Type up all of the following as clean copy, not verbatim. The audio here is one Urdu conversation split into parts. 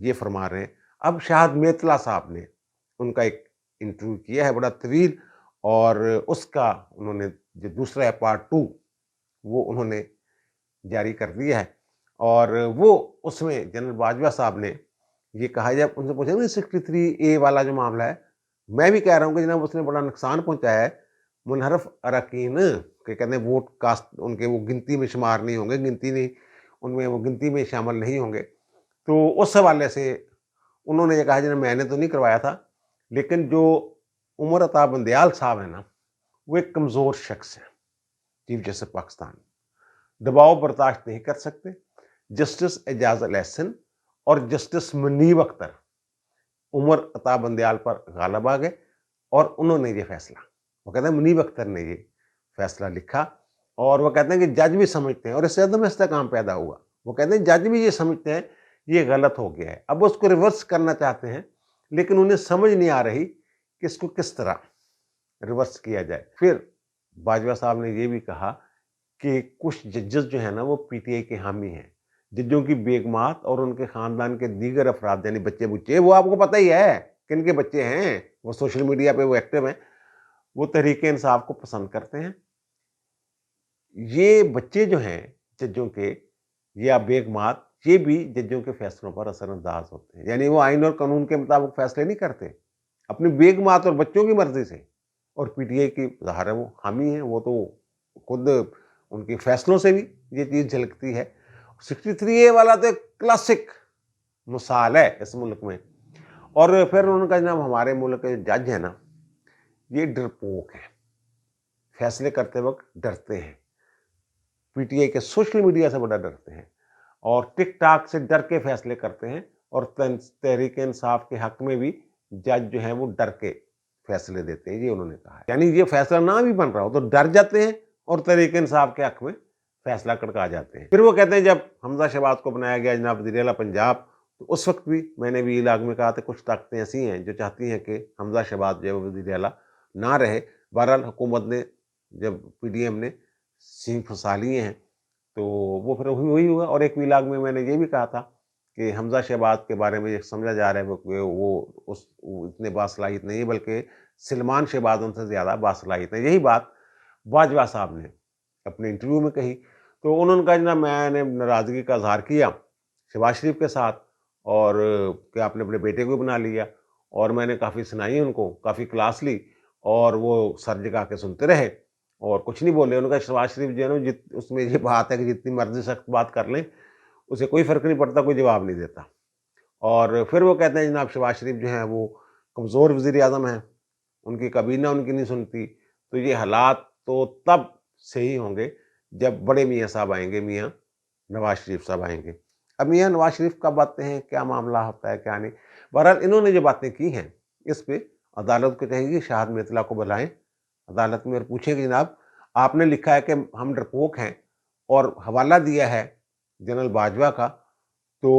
یہ فرما رہے ہیں۔ اب شاہد میتلا صاحب نے ان کا ایک انٹرویو کیا ہے بڑا طویل، اور اس کا انہوں نے جو دوسرا ہے پارٹ 2 وہ انہوں نے جاری کر دیا ہے، اور وہ اس میں جنرل باجوہ صاحب نے یہ کہا، جب ان سے پوچھا نا 63A والا جو معاملہ ہے، میں بھی کہہ رہا ہوں کہ جناب اس نے بڑا نقصان پہنچایا ہے منحرف اراکین کہ کہتے ہیں ووٹ کاسٹ ان کے وہ گنتی میں شمار نہیں ہوں گے، گنتی نہیں ان میں، وہ گنتی میں شامل نہیں ہوں گے۔ تو اس حوالے سے انہوں نے یہ کہا جناب میں نے تو نہیں کروایا تھا، لیکن جو عمر عطا بندیال صاحب ہیں نا، وہ ایک کمزور شخص ہیں، چیف جسٹس پاکستان، دباؤ برداشت نہیں کر سکتے۔ جسٹس اعجاز الاحسن اور جسٹس منیب اختر عمر عطا بندیال پر غالب آ گئے، اور انہوں نے یہ فیصلہ، وہ کہتے ہیں منیب اختر نے یہ فیصلہ لکھا، اور وہ کہتے ہیں کہ جج بھی سمجھتے ہیں، اور اس سے عدم استحکام پیدا ہوا، وہ کہتے ہیں جج بھی یہ سمجھتے ہیں یہ غلط ہو گیا ہے، اب اس کو ریورس کرنا چاہتے ہیں، لیکن انہیں سمجھ نہیں آ رہی کہ اس کو کس طرح ریورس کیا جائے۔ پھر باجوہ صاحب نے یہ بھی کہا کہ کچھ ججز جو ہیں نا وہ پی ٹی آئی کے حامی ہیں، ججوں کی بیگمات اور ان کے خاندان کے دیگر افراد یعنی بچے بچے، وہ آپ کو پتہ ہی ہے کن کے بچے ہیں، وہ سوشل میڈیا پہ وہ ایکٹیو ہیں، وہ تحریک انصاف کو پسند کرتے ہیں۔ یہ بچے جو ہیں ججوں کے یا بیگمات، یہ بھی ججوں کے فیصلوں پر اثر انداز ہوتے ہیں، یعنی وہ آئین اور قانون کے مطابق فیصلے نہیں کرتے، اپنی بیگمات اور بچوں کی مرضی سے، اور پی ٹی آئی کی ظاہر ہے وہ حامی ہیں، وہ تو خود ان کے فیصلوں سے بھی یہ چیز جھلکتی ہے۔ 63A والا تو ایک کلاسک مثال ہے اس ملک میں، اور پھر انہوں نے کہا جناب ہمارے ملک کے جج ہیں نا یہ ڈرپوک ہیں، فیصلے کرتے وقت ڈرتے ہیں، پی ٹی آئی کے سوشل میڈیا سے بڑا ڈرتے ہیں، اور ٹک ٹاک سے ڈر کے فیصلے کرتے ہیں، اور تحریک انصاف کے حق میں بھی جج جو ہیں وہ ڈر کے فیصلے دیتے ہیں، یہ انہوں نے کہا ہے، یعنی یہ فیصلہ نہ بھی بن رہا ہو تو ڈر جاتے ہیں اور تحریک انصاف کے حق میں فیصلہ کڑکا جاتے ہیں۔ پھر وہ کہتے ہیں جب حمزہ شہباز کو بنایا گیا جناب وزیر اعلیٰ پنجاب، تو اس وقت بھی میں نے بھی علاق میں کہا تھا کچھ طاقتیں ایسی ہیں جو چاہتی ہیں کہ حمزہ شہباز جو ہے وزیر اعلیٰ نہ رہے، بہرحال حکومت نے جب پی ڈی ایم نے سینگ پھنسا لیے ہیں تو وہ پھر وہی ہوا، اور ایک ویلاگ میں نے یہ بھی کہا تھا کہ حمزہ شہباز کے بارے میں یہ سمجھا جا رہا ہے کہ وہ اتنے باصلاحیت نہیں ہے، بلکہ سلمان شہباز ان سے زیادہ باصلاحیت ہے۔ یہی بات باجوہ صاحب نے اپنے انٹرویو میں کہی، تو انہوں نے کہا جناب میں نے ناراضگی کا اظہار کیا شہباز شریف کے ساتھ، اور کہ آپ نے اپنے بیٹے کو بنا لیا، اور میں نے کافی سنائی ان کو، کافی کلاس لی، اور وہ سر جگا کے سنتے رہے اور کچھ نہیں بولے۔ انہوں نے کہا شہباز شریف جو ہے نا اس میں یہ بات ہے کہ جتنی مرضی سخت بات کر لیں اسے کوئی فرق نہیں پڑتا، کوئی جواب نہیں دیتا۔ اور پھر وہ کہتے ہیں جناب شہباز شریف جو ہیں وہ کمزور وزیر اعظم ہیں، ان کی کابینہ ان کی نہیں سنتی، تو یہ حالات تو تب صحیح ہوں گے جب بڑے میاں صاحب آئیں گے، میاں نواز شریف صاحب آئیں گے۔ اب میاں نواز شریف کب آتے ہیں، کیا معاملہ ہوتا ہے کیا نہیں، بہرحال انہوں نے جو باتیں کی ہیں اس پہ عدالت کو چاہیے کہ شاہد میتلا کو بلائیں عدالت میں اور پوچھیں کہ جناب آپ نے لکھا ہے کہ ہم ڈرپوک ہیں اور حوالہ دیا ہے جنرل باجوہ کا، تو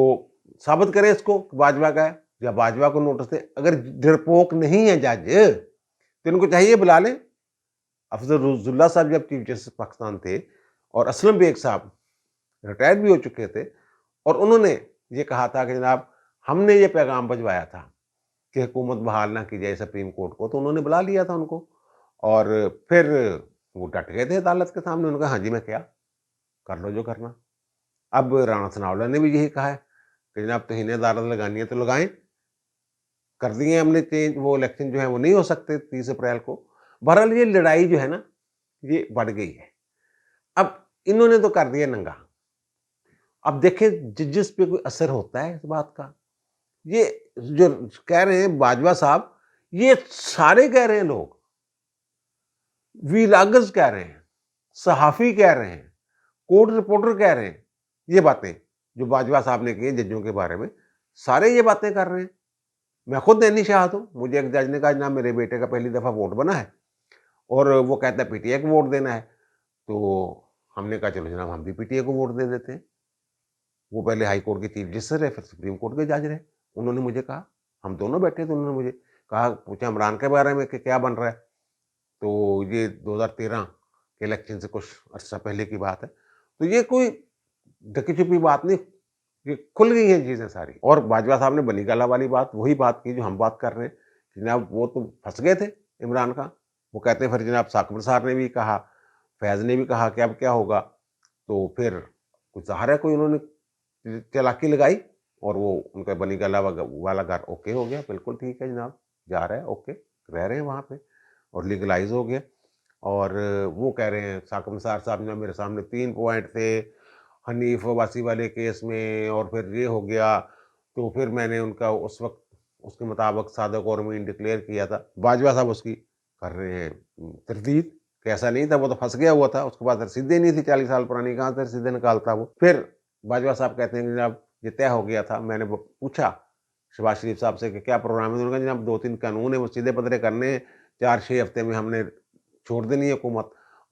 ثابت کریں اس کو باجوہ کا ہے یا باجوہ کو نوٹس دیں۔ اگر ڈرپوک نہیں ہے جج تو ان کو چاہیے بلا لیں۔ افضل اللہ صاحب جب چیف جسٹس پاکستان تھے اور اسلم بیگ صاحب ریٹائر بھی ہو چکے تھے، اور انہوں نے یہ کہا تھا کہ جناب ہم نے یہ پیغام بھجوایا تھا کہ حکومت بحال نہ کی جائے سپریم کورٹ کو، تو انہوں نے بلا لیا تھا ان کو، اور پھر وہ ڈٹ گئے تھے عدالت کے سامنے، انہوں نے کہا ہاں جی میں کیا کر لو جو کرنا۔ اب رانا ثناءاللہ نے بھی یہی کہا ہے کہ جناب توہین عدالت لگانی ہے تو لگائیں، کر دیے ہم نے چینج، وہ الیکشن جو ہے وہ نہیں ہو سکتے 30 اپریل کو۔ بہرحال یہ لڑائی جو ہے نا یہ بڑھ گئی ہے، اب انہوں نے تو کر دیا ننگا۔ اب دیکھیں ججز پہ کوئی اثر ہوتا ہے اس بات کا؟ یہ جو کہہ رہے ہیں باجوہ صاحب، یہ سارے کہہ رہے ہیں، لوگ ویلاگز کہہ رہے ہیں، صحافی کہہ رہے ہیں، کورٹ رپورٹر کہہ رہے ہیں، یہ باتیں جو باجوہ صاحب نے کی ہیں ججوں کے بارے میں، سارے یہ باتیں کر رہے ہیں۔ میں خود نینی شاہد ہوں، مجھے ایک جج نے کہا جناب میرے بیٹے کا پہلی دفعہ ووٹ بنا ہے اور وہ کہتا ہے پی ٹی آئی کو ووٹ دینا ہے، تو ہم نے کہا چلو جناب ہم بھی پی ٹی آئی کو ووٹ دے دیتے ہیں۔ وہ پہلے ہائی کورٹ کے چیف جسٹس رہے، پھر سپریم کورٹ کے جج رہے، انہوں نے مجھے کہا، ہم دونوں بیٹھے تو انہوں نے مجھے کہا، پوچھا عمران کے بارے میں کہ کیا بن رہا ہے، تو یہ 2013 کے الیکشن سے کچھ عرصہ پہلے کی بات ہے، تو یہ کوئی ڈھکی چھپی بات نہیں، یہ کھل گئی ہیں چیزیں ساری۔ اور باجوہ صاحب نے بنی گالہ والی بات، وہی بات کی جو ہم بات کر رہے ہیں، جناب وہ تو پھنس گئے تھے عمران خان۔ وہ کہتے ہیں پھر جناب ثاقب نثار نے بھی کہا، فیض نے بھی کہا کہ اب کیا ہوگا، تو پھر کچھ ظاہر ہے کوئی انہوں نے چالاکی لگائی اور وہ ان کا بنی گالہ والا گھر اوکے ہو گیا، بالکل ٹھیک ہے جناب، جا رہا ہے اوکے، رہ رہے ہیں وہاں پہ اور لیگلائز ہو گیا۔ اور وہ کہہ رہے ہیں ثاقب نثار صاحب نے میرے سامنے 3 پوائنٹ تھے حنیف عباسی والے کیس میں، اور پھر یہ ہو گیا، تو پھر میں نے ان کا اس وقت اس کے مطابق صادق اور امین ڈکلیئر کیا تھا۔ باجوہ صاحب اس کی کر رہے ہیں تردید کہ ایسا نہیں تھا، وہ تو پھنس گیا ہوا تھا، اس کے بعد رسیدیں نہیں تھی 40 سال پرانی، کہاں سے رسیدیں نکالتا وہ۔ پھر باجوہ صاحب کہتے ہیں کہ جناب یہ طے ہو گیا تھا، میں نے پوچھا شہباز شریف صاحب سے کہ کیا پروگرام ہے، انہوں نے کہا جناب 2-3 قانون ہیں وہ سیدھے پدرے کرنے ہیں، 4-6 ہفتے میں ہم نے چھوڑ دینی ہے حکومت۔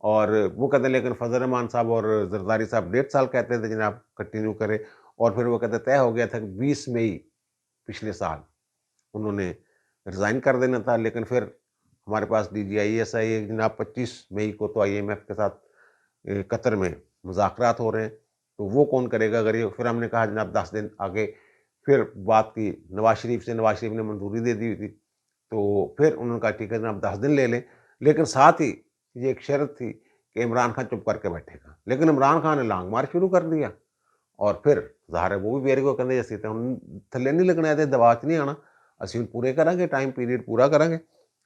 اور وہ کہتے ہیں لیکن فضل الرحمان صاحب اور زرداری صاحب 1.5 سال کہتے تھے جناب کنٹینیو کرے، اور پھر وہ کہتے طے ہو گیا تھا کہ 20 مئی پچھلے سال انہوں نے ریزائن کر دینا تھا، لیکن پھر ہمارے پاس D G I S I ہے جناب 25 مئی کو تو IMF کے ساتھ قطر میں مذاکرات ہو رہے ہیں، تو وہ کون کرے گا اگر یہ، پھر ہم نے کہا جناب 10 دن آگے، پھر بات کی نواز شریف سے، نواز شریف نے منظوری دے دی تھی، تو پھر انہوں نے کہا ٹھیک ہے جناب 10 دن لے لیں، لیکن ساتھ ہی یہ ایک شرط تھی کہ عمران خان چپ کر کے بیٹھے گا، لیکن عمران خان نے لانگ مارچ شروع کر دیا، اور پھر ظاہر ہے وہ بھی بیری کو کہنے جیسے تھے، تھلے نہیں لگنے آتے، دباؤ نہیں آنا، اسی پورے کریں گے، ٹائم پیریڈ پورا کریں گے۔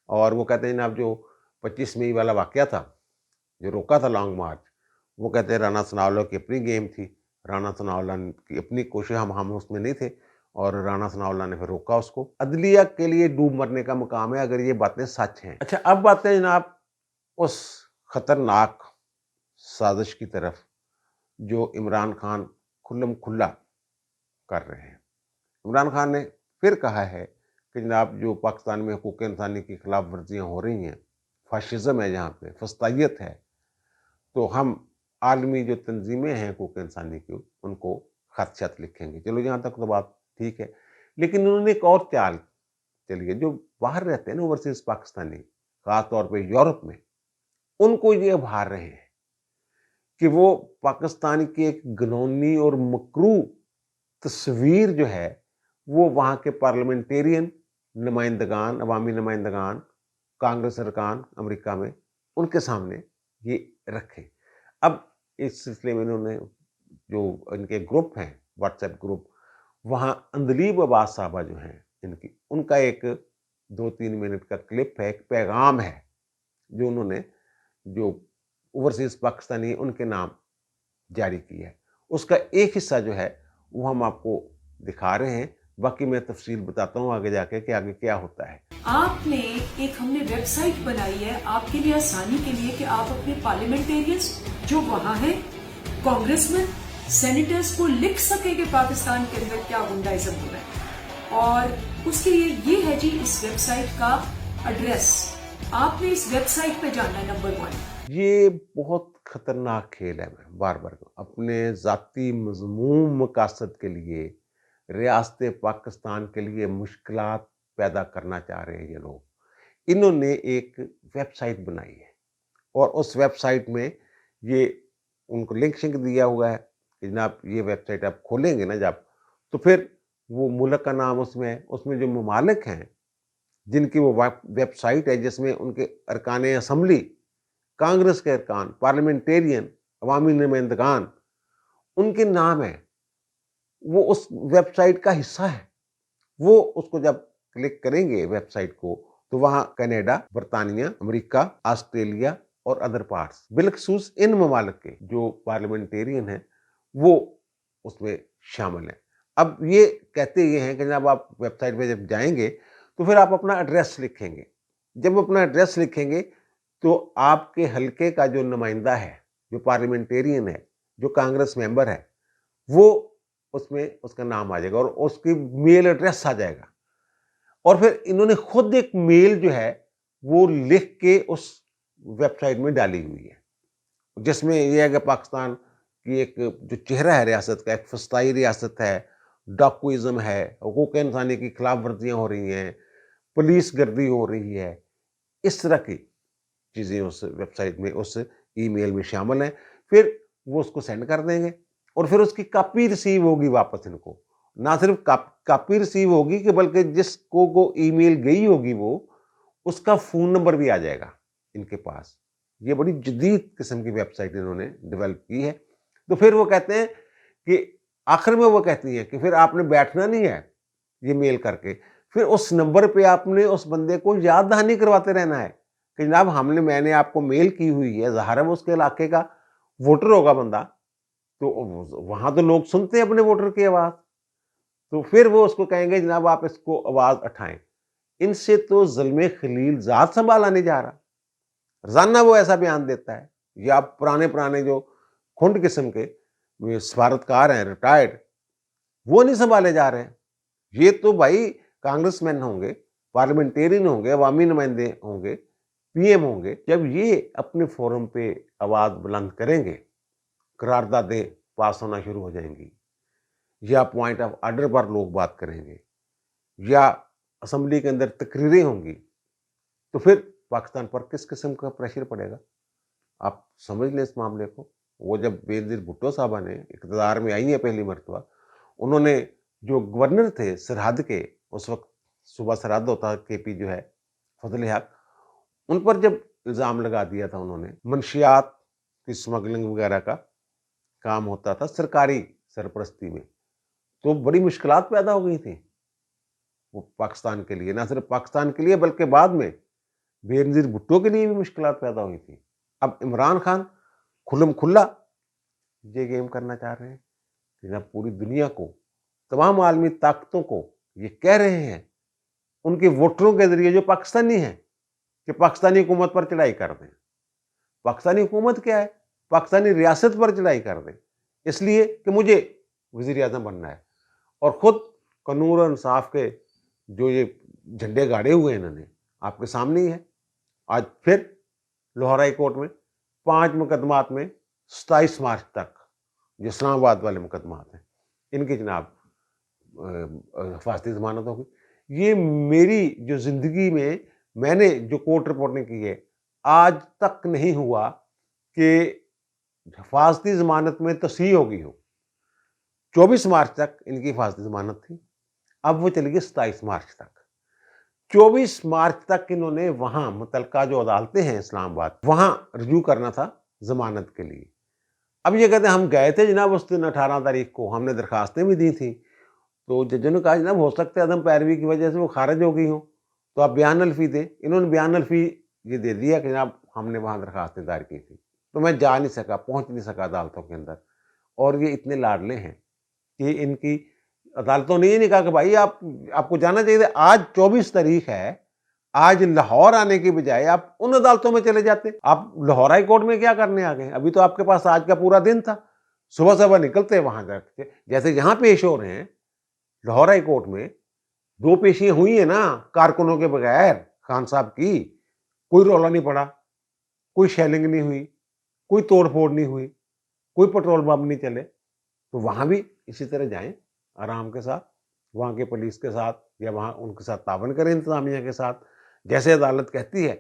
اور وہ کہتے ہیں جناب جو 25 مئی والا واقعہ تھا جو روکا تھا لانگ مارچ، وہ کہتے ہیں رانا ثناء اللہ کی اپنی گیم تھی، رانا ثناء اللہ کی اپنی کوشش، ہم اس میں نہیں تھے، اور رانا ثناء اللہ نے پھر روکا اس کو۔ عدلیہ کے لیے ڈوب مرنے کا مقام ہے اگر یہ باتیں سچ ہیں۔ اچھا اب باتیں جناب اس خطرناک سازش کی طرف جو عمران خان کھلم کھلا کر رہے ہیں۔ عمران خان نے پھر کہا ہے کہ جناب جو پاکستان میں حقوق انسانی کی خلاف ورزیاں ہو رہی ہیں، فاشزم ہے جہاں پہ، فسطائیت ہے، تو ہم عالمی جو تنظیمیں ہیں حقوق انسانی کی ان کو خط شط لکھیں گے۔ چلو یہاں تک تو بات ٹھیک ہے، لیکن انہوں نے ایک اور چال چلی ہے، جو باہر رہتے ہیں نا اوورسیز پاکستانی، خاص طور پہ یورپ میں، ان کو یہ ابھار رہے ہیں کہ وہ پاکستان کی ایک گھنونی اور مکروہ تصویر جو ہے وہ وہاں کے پارلیمنٹیرین نمائندگان، عوامی نمائندگان، کانگریس ارکان امریکہ میں، ان کے سامنے یہ رکھیں۔ اب اس سلسلے میں انہوں نے جو ان کے گروپ ہیں، واٹس ایپ گروپ، وہاں اندلیب عباس صاحبہ جو ہیں ان کا ایک 2-3 منٹ کا کلپ ہے، ایک پیغام ہے جو انہوں نے جو اوورسیز پاکستانی ان کے نام جاری کیا ہے، اس کا ایک حصہ جو ہے وہ ہم آپ کو دکھا رہے ہیں، باقی میں تفصیل بتاتا ہوں آگے جا کے کہ آگے کیا ہوتا ہے۔ آپ نے ہم نے ویب سائٹ بنائی ہے آپ کے لیے آسانی کے لیے کہ آپ اپنے پارلیمنٹیرینز جو وہاں ہیں، کانگریس مین، سینیٹرز کو لکھ سکیں کہ پاکستان کے اندر کیا غنڈائزم ہو رہا ہے، اور اس کے لیے یہ ہے جی اس ویب سائٹ کا ایڈریس، آپ نے اس ویب سائٹ پہ جانا ہے۔ نمبر 1، یہ بہت خطرناک کھیل ہے، میں بار بار اپنے ذاتی مذموم مقاصد کے لیے ریاست پاکستان کے لیے مشکلات پیدا کرنا چاہ رہے ہیں یہ لوگ۔ انہوں نے ایک ویب سائٹ بنائی ہے، اور اس ویب سائٹ میں یہ ان کو لنک شنک دیا ہوا ہے کہ جناب یہ ویب سائٹ آپ کھولیں گے نا جب، تو پھر وہ ملک کا نام اس میں جو ممالک ہیں جن کی وہ ویب سائٹ ہے، جس میں ان کے ارکان اسمبلی، کانگریس کے ارکان، پارلیمنٹیرین، عوامی نمائندگان، ان کے نام ہیں، وہ اس ویب سائٹ کا حصہ ہے۔ وہ اس کو جب کلک کریں گے ویب سائٹ کو، تو وہاں کینیڈا، برطانیہ، امریکہ، آسٹریلیا اور ادر پارٹس، بالخصوص ان ممالک کے جو پارلیمنٹیرین ہیں وہ اس میں شامل ہیں۔ اب یہ کہتے یہ ہیں کہ جناب آپ ویب سائٹ پہ جب جائیں گے تو پھر آپ اپنا ایڈریس لکھیں گے، جب اپنا ایڈریس لکھیں گے تو آپ کے حلقے کا جو نمائندہ ہے، جو پارلیمنٹیرین ہے، جو کانگریس ممبر ہے، وہ اس میں اس کا نام آ جائے گا اور اس کی میل ایڈریس آ جائے گا، اور پھر انہوں نے خود ایک میل جو ہے وہ لکھ کے اس ویب سائٹ میں ڈالی ہوئی ہے، جس میں یہ ہے کہ پاکستان کی ایک جو چہرہ ہے ریاست کا، ایک فسطائی ریاست ہے، ڈاکوئزم ہے، حقوق انسانی کی خلاف ورزیاں ہو رہی ہیں، پولیس گردی ہو رہی ہے، اس طرح کی چیزیں اس ویب سائٹ میں، اس ای میل میں شامل ہیں۔ پھر وہ اس کو سینڈ کر دیں گے، اور پھر اس کی کاپی ریسیو ہوگی واپس ان کو. نہ صرف کاپی ریسیو ہوگی کہ بلکہ جس کو ای میل گئی ہوگی وہ اس کا فون نمبر بھی آ جائے گا ان کے پاس. یہ بڑی جدید قسم کی ویب سائٹ انہوں نے ڈیولپ کی ہے. تو پھر وہ کہتے ہیں کہ آخر میں وہ کہتی ہیں کہ پھر آپ نے بیٹھنا نہیں ہے یہ میل کر کے, پھر اس نمبر پہ آپ نے اس بندے کو یاد دہانی کرواتے رہنا ہے کہ جناب میں نے آپ کو میل کی ہوئی ہے. ظاہر ہے وہ اس کے علاقے کا ووٹر ہوگا بندہ, تو وہاں تو لوگ سنتے ہیں اپنے ووٹر کی آواز, تو پھر وہ اس کو کہیں گے جناب آپ اس کو آواز اٹھائیں. ان سے تو ظلم خلیل ذات سنبھالا نہیں جا رہا. روزانہ وہ ایسا بیان دیتا ہے, یا پرانے جو کھنڈ قسم کے سفارتکار ہیں ریٹائرڈ, وہ نہیں سنبھالے جا رہے ہیں. یہ تو بھائی کانگریس مین ہوں گے, پارلیمنٹیرین ہوں گے, عوامی نمائندے ہوں گے, پی ایم ہوں گے, جب یہ اپنے فورم پہ آواز بلند کریں گے, قراردادیں پاس ہونا شروع ہو جائیں گی, یا پوائنٹ آف آرڈر پر لوگ بات کریں گے, یا اسمبلی کے اندر تقریریں ہوں گی, تو پھر پاکستان پر کس قسم کا پریشر پڑے گا. آپ سمجھ لیں اس معاملے کو. وہ جب بینظیر بھٹو صاحبہ نے اقتدار میں آئی ہیں پہلی مرتبہ, انہوں نے جو گورنر تھے سرحد کے, اس وقت صوبہ سرحد ہوتا کے پی جو ہے فضل حق, ان پر جب الزام لگا دیا تھا انہوں نے, منشیات کی اسمگلنگ وغیرہ کا کام ہوتا تھا سرکاری سرپرستی میں, تو بڑی مشکلات پیدا ہو گئی تھیں وہ پاکستان کے لیے. نہ صرف پاکستان کے لیے بلکہ بعد میں بینظیر بھٹو کے لیے بھی مشکلات پیدا ہوئی تھیں. اب عمران خان کھلم کھلا یہ گیم کرنا چاہ رہے ہیں کہ جب پوری دنیا کو, تمام عالمی طاقتوں کو یہ کہہ رہے ہیں ان کے ووٹروں کے ذریعے جو پاکستانی ہیں کہ پاکستانی حکومت پر چڑھائی کر دیں. پاکستانی حکومت کیا ہے, پاکستانی ریاست پر چڑھائی کر دیں, اس لیے کہ مجھے وزیر اعظم بننا ہے. اور خود قانون اور انصاف کے جو یہ جھنڈے گاڑے ہوئے ہیں انہوں نے, آپ کے سامنے ہی ہے. آج پھر لاہور ہائی کورٹ میں 5 مقدمات میں 27 مارچ تک جو اسلام آباد والے مقدمات ہیں ان کی جناب حفاظتی ضمانت ہوگی. یہ میری جو زندگی میں نے جو کورٹ رپورٹنگ کی ہے, آج تک نہیں ہوا کہ حفاظتی ضمانت میں توسیع ہوگی ہو. 24 مارچ تک ان کی حفاظتی ضمانت تھی, اب وہ چلی گئی 27 مارچ تک. 24 مارچ تک انہوں نے وہاں متعلقہ جو عدالتیں ہیں اسلام آباد, وہاں رجوع کرنا تھا ضمانت کے لیے. اب یہ کہتے ہیں ہم گئے تھے جناب اس دن 18 تاریخ کو, ہم نے درخواستیں بھی دی تھیں, تو ججوں نے کہا جناب ہو سکتا ہے عدم پیروی کی وجہ سے وہ خارج ہو گئی ہوں, تو آپ بیان الفی دیں. انہوں نے بیان الفی یہ دے دیا کہ جناب ہم نے وہاں درخواستیں دائر کی تھی, تو میں جا نہیں سکا, پہنچ نہیں سکا عدالتوں کے اندر. اور یہ اتنے لاڈلے ہیں کہ ان کی عدالتوں نے یہ نہیں کہا کہ بھائی آپ کو جانا چاہیے. آج 24 تاریخ ہے, آج لاہور آنے کی بجائے آپ ان عدالتوں میں چلے جاتے. آپ لاہور ہائی کورٹ میں کیا کرنے آ گئے؟ ابھی تو آپ کے پاس آج کا پورا دن تھا, صبح نکلتے وہاں جا کے, جیسے یہاں پیش ہو رہے ہیں لاہور ہائی کورٹ میں 2 پیشیاں ہوئی ہیں نا کارکنوں کے بغیر خان صاحب کی, کوئی رولا نہیں پڑا, کوئی شیلنگ نہیں ہوئی, کوئی توڑ پھوڑ نہیں ہوئی, کوئی پٹرول بم نہیں چلے. تو وہاں بھی اسی طرح جائیں آرام کے ساتھ, وہاں کے پولیس کے ساتھ یا وہاں ان کے ساتھ تعاون کریں انتظامیہ کے ساتھ, جیسے عدالت کہتی ہے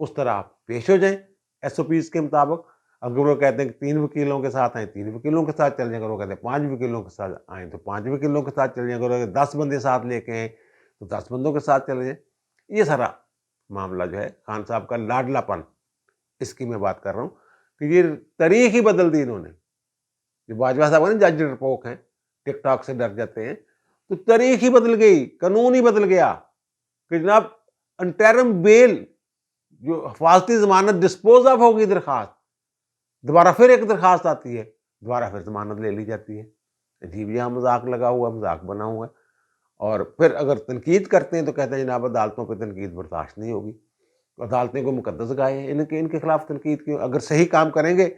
اس طرح آپ پیش ہو جائیں ایس او پیز کے مطابق. اگر وہ کہتے ہیں کہ 3 وکیلوں کے ساتھ آئیں 3 وکیلوں کے ساتھ چل جائیں, اگر وہ کہتے ہیں 5 وکیلوں کے ساتھ آئیں تو 5 وکیلوں کے ساتھ چل جائیں, اگر 10 بندے ساتھ لے کے آئیں تو 10 بندوں کے ساتھ چلے جائیں. یہ سارا معاملہ جو ہے خان صاحب کا لاڈلا پن, اس کی میں بات کر رہا ہوں کہ یہ تاریخ ہی بدل دی انہوں نے. جو باجوہ صاحب ہیں جج ڈرپوک ہیں, ٹک ٹاک سے ڈر جاتے ہیں, تو تاریخ ہی بدل گئی, قانون ہی بدل گیا کہ جناب انٹرم بیل جو حفاظتی ضمانت ڈسپوز آف ہوگی درخواست, دوبارہ پھر ایک درخواست آتی ہے, دوبارہ پھر ضمانت لے لی جاتی ہے. عجیب یہاں مذاق لگا ہوا, مذاق بنا ہوا ہے. اور پھر اگر تنقید کرتے ہیں تو کہتے ہیں جناب عدالتوں پہ تنقید برداشت نہیں ہوگی, عدالتیں کو مقدس گائے ہیں, ان کے خلاف تنقید کیوں؟ اگر صحیح کام کریں گے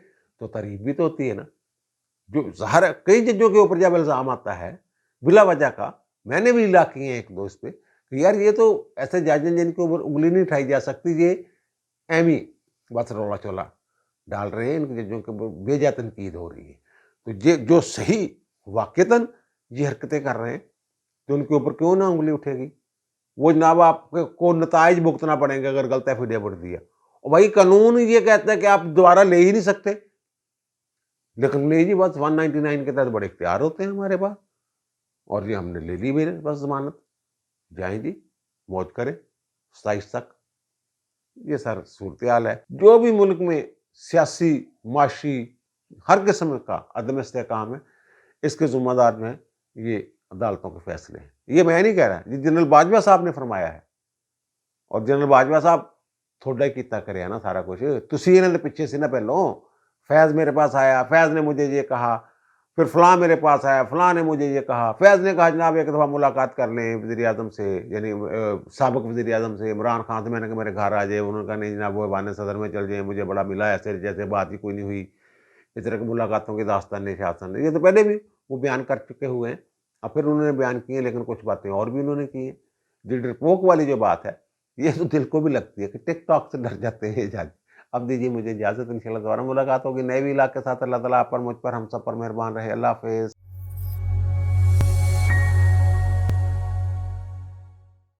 تو تعریف بھی تو ہوتی ہے نا. جو ظاہر ہے کئی ججوں کے اوپر جب الزام آتا ہے بلا وجہ کا, میں نے بھی لا کیے ہیں 1-2 اس پہ کہ یار یہ تو ایسے جج ہیں جن کے اوپر انگلی نہیں اٹھائی جا سکتی, یہ ایمی بس رولا چولا ڈال رہے ہیں, ان کے ججوں کے اوپر بے جا تنقید ہو رہی ہے. تو یہ جو صحیح واقعتاً یہ حرکتیں کر رہے ہیں تو ان کے اوپر کیوں نہ انگلی اٹھے گی؟ وہ جناب آپ کو نتائج بھگتنا پڑیں گے اگر غلط ایفیڈیوٹ دیا. اور بھائی قانون یہ کہتا ہے کہ آپ دوبارہ لے ہی نہیں سکتے, لیکن نہیں جی بس 199 کے تحت بڑے اختیار ہوتے ہیں ہمارے پاس، اور یہ ہم نے لے لی میرے بس ضمانت، جائیں جی موج کریں 27 تک۔ یہ سر صورتحال ہے۔ جو بھی ملک میں سیاسی، معاشی، ہر قسم کا عدم استحکام ہے، اس کے ذمہ دار میں یہ عدالتوں کے فیصلے ہیں۔ یہ میں نہیں کہہ رہا، یہ جنرل باجوہ صاحب نے فرمایا ہے، اور جنرل باجوہ صاحب تھوڑا ہی کیتا کرے نا سارا کچھ، تسی انہوں نے پیچھے سے نہ پہلو، فیض میرے پاس آیا، فیض نے مجھے یہ کہا، پھر فلاں میرے پاس آیا، فلاں نے مجھے یہ کہا، فیض نے کہا جناب ایک دفعہ ملاقات کر لیں وزیر اعظم سے، یعنی سابق وزیر اعظم سے عمران خان سے۔ میں نے کہا میرے گھر آ جائے، انہوں نے کہا نہیں جناب وہ ایوان صدر میں چل جائیں، مجھے بڑا ملا ایسے جیسے بات ہی کوئی نہیں ہوئی۔ اس طرح کی ملاقاتوں کی داستان شاستان، یہ تو پہلے بھی وہ بیان کر چکے ہوئے ہیں، اب پھر انہوں نے بیان کیے، لیکن کچھ باتیں اور بھی انہوں نے کی ہیں۔ جو ڈرپوک والی جو بات ہے، یہ تو دل کو بھی لگتی ہے کہ ٹک ٹاک سے ڈر جاتے ہیں یہ جج۔ اب دیجیے مجھے اجازت، انشاءاللہ دوبارہ ملاقات ہوگی نئے بھی علاقے کے ساتھ۔ اللہ تعالیٰ آپ پر، مجھ پر، ہم سب پر مہربان رہے۔ اللہ حافظ۔